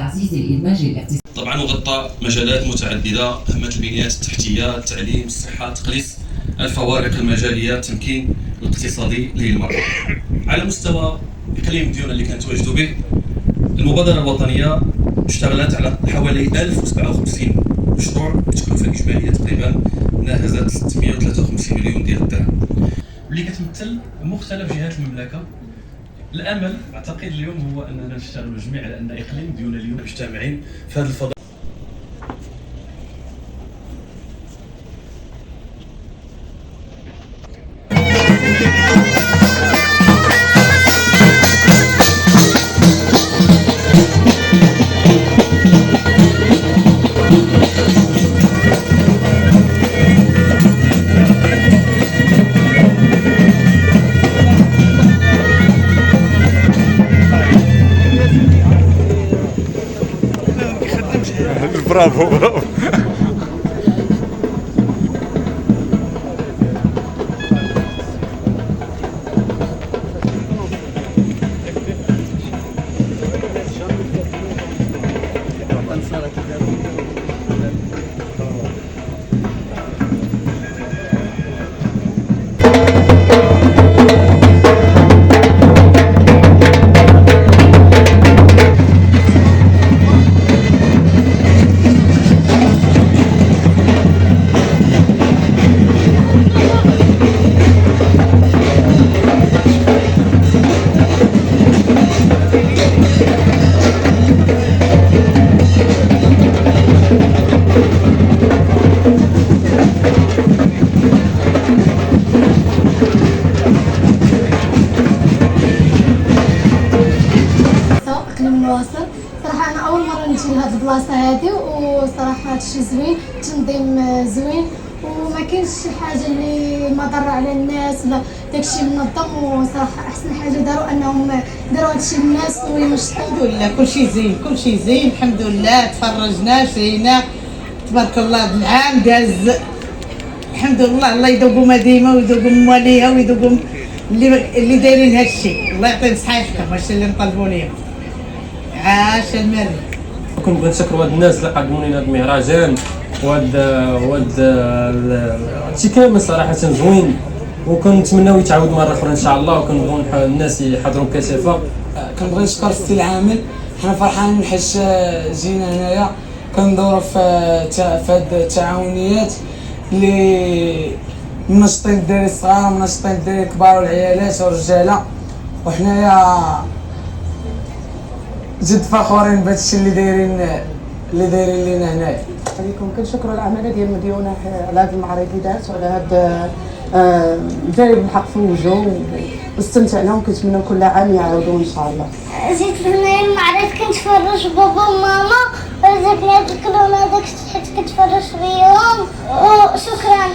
تعزيز الإدماج الاقتصادي. طبعا وغطى مجالات متعددة: خدمات البنيات التحتية، التعليم، الصحة، تقليص الفوارق المجالية، التمكين الاقتصادي للمرأة. على مستوى إقليم ديونا اللي كنتواجدوا به، المبادرة الوطنية اشتغلت على حوالي 1057 مشروع بتكلفة إجمالية تقريبا ناهزت 653 مليون ديال الدرهم، اللي كتمثل مختلف جهات المملكة. الامل اعتقد اليوم هو اننا نشتغلوا جميعا على ان اقليم ديونا اليوم مجتمعين في هذا الفضاء. برافو برافو. صراحه انا اول مره نجي لهاد البلاصه هادي، وصراحه هادشي زوين، التنظيم زوين، وما كاينش شي حاجه اللي مضره على الناس ولا داكشي منظم. وصراحه احسن حاجه داروا انهم داروا هادشي للناس وينشطوا. الحمد لله كلشي زين، كلشي زين الحمد لله. تفرجنا شرينا تبارك الله، العام داز الحمد لله. الله يذوقوا مديمه ويذوقوا مواليها ويذوقوا اللي دايرين هادشي. الله يعطيهم صحيحتهم، هادشي اللي نطلبوا ليهم. عاش المري. كنبغي نشكر هاد الناس اللي قدموا لنا هاد المهرجان وهاد هادشي كامل صراحه زوين، وكنتمناو يتعاود مره اخرى ان شاء الله، وكنبغيو الناس يحضروا بكثافه. كنبغي نشكر السي العامل، حنا فرحانين حيت جينا هنايا كندوروا في هاد التعاونيات اللي منشطين الدراري الصغار ومنشطين الدراري الكبار والعيالات والرجاله، وحنايا جد فخورين بهادشي اللي دايرين لينا هنايا. عليكم كنشكروا العماله ديال مديونه على هاد المعرضات وعلى هاد الجانب الحق في الوجه، واستمتعنا وكنتمنى كل عام يعاودوا ان شاء الله. جيت هنايا المعرض كنتفرج بابا وماما، عجبني هاد الكلون هذاك حيت كنتفرج فيهم، وشكرا.